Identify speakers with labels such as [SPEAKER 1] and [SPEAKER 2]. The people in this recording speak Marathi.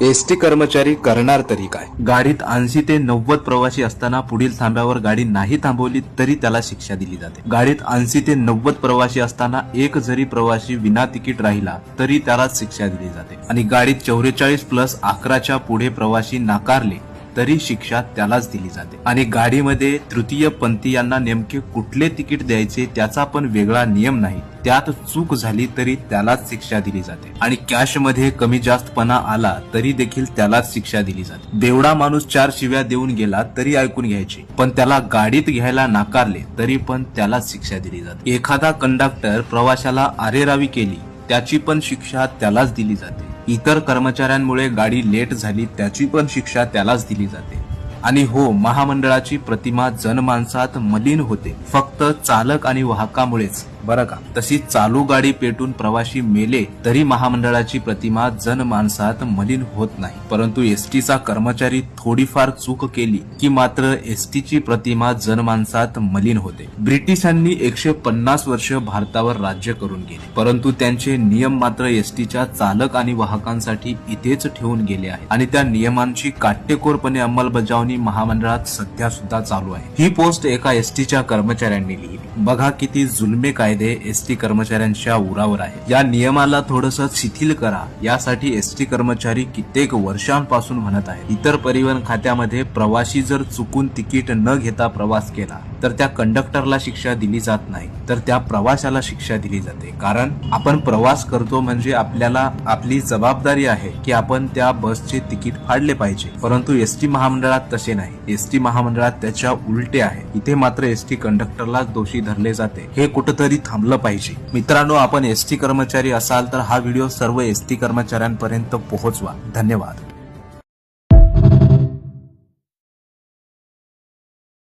[SPEAKER 1] एसटी कर्मचारी करणार तरी काय? गाडीत 80 ते 90 प्रवासी असताना पुढील थांब्यावर गाडी नाही थांबवली तरी त्याला शिक्षा दिली जाते। गाडीत 80 ते 90 प्रवासी असताना एक जरी प्रवासी विना तिकीट राहिला तरी त्याला शिक्षा दिली जाते आणि गाडीत 44+11च्या पुढे प्रवासी नाकारले तरी शिक्षा त्यालाच दिली जाते। आणि गाडीमध्ये तृतीय पंथीयांना नेमके कुठले तिकीट द्यायचे त्याचा पण वेगळा नियम नाही, त्यात चूक झाली तरी त्यालाच शिक्षा दिली जाते। आणि कॅश मध्ये कमी जास्तपणा आला तरी देखील त्यालाच शिक्षा दिली जाते। बेवडा माणूस 4 शिव्या देऊन गेला तरी ऐकून घ्यायची, पण त्याला गाडीत घ्यायला नाकारले तरी पण त्यालाच शिक्षा दिली जाते। एखादा कंडक्टर प्रवाशाला आरेरावी केली त्याची पण शिक्षा त्यालाच दिली जाते। इतर कर्मचाऱ्यांमुळे गाडी लेट झाली त्याची पण शिक्षा त्यालाच दिली जाते। आणि हो, महामंडळाची प्रतिमा जनमानसात मलिन होते फक्त चालक आणि वाहकामुळेच, बरं का। तशी चालू गाडी पेटून प्रवासी मेले तरी महामंडळाची प्रतिमा जनमानसात मलिन होत नाही, परंतु एसटीचा कर्मचारी थोडीफार चूक केली की मात्र एसटीची प्रतिमा जनमानसात मलिन होते। ब्रिटिशांनी 150 वर्ष भारतावर राज्य करून गेले, परंतु त्यांचे नियम मात्र एसटीच्या चालक आणि वाहकांसाठी इथेच ठेवून गेले आहे आणि त्या नियमांची काटेकोरपणे अंमलबजावणी महामंडळात सध्या सुद्धा चालू आहे। ही पोस्ट एका एसटीच्या कर्मचाऱ्यांनी लिहिली। बघा किती जुलमी कायदे एसटी कर्मचाऱ्यांच्या उरावर आहे। या नियमाला थोडंसं शिथिल करा यासाठी एसटी कर्मचारी कित्येक वर्षांपासून म्हणत आहेत। इतर परिवहन खात्यामध्ये प्रवासी जर चुकून तिकीट न घेता प्रवास केला तर त्या कंडक्टरला शिक्षा दिली जात नाही, तर त्या प्रवाशाला शिक्षा दिली जाते। कारण आपण प्रवास करतो म्हणजे आपल्याला आपली जबाबदारी आहे की आपण त्या बसचे तिकीट फाडले पाहिजे, परंतु एसटी महामंडळात तसे नाही। एसटी महामंडळात त्याच्या उलटे आहे। इथे मात्र एसटी कंडक्टरला दोषी धरले जाते। हे कुठेतरी थांबलं पाहिजे। मित्रांनो, आपण एसटी कर्मचारी असाल तर हा व्हिडिओ सर्व एसटी कर्मचाऱ्यांपर्यंत पोहोचवा। धन्यवाद।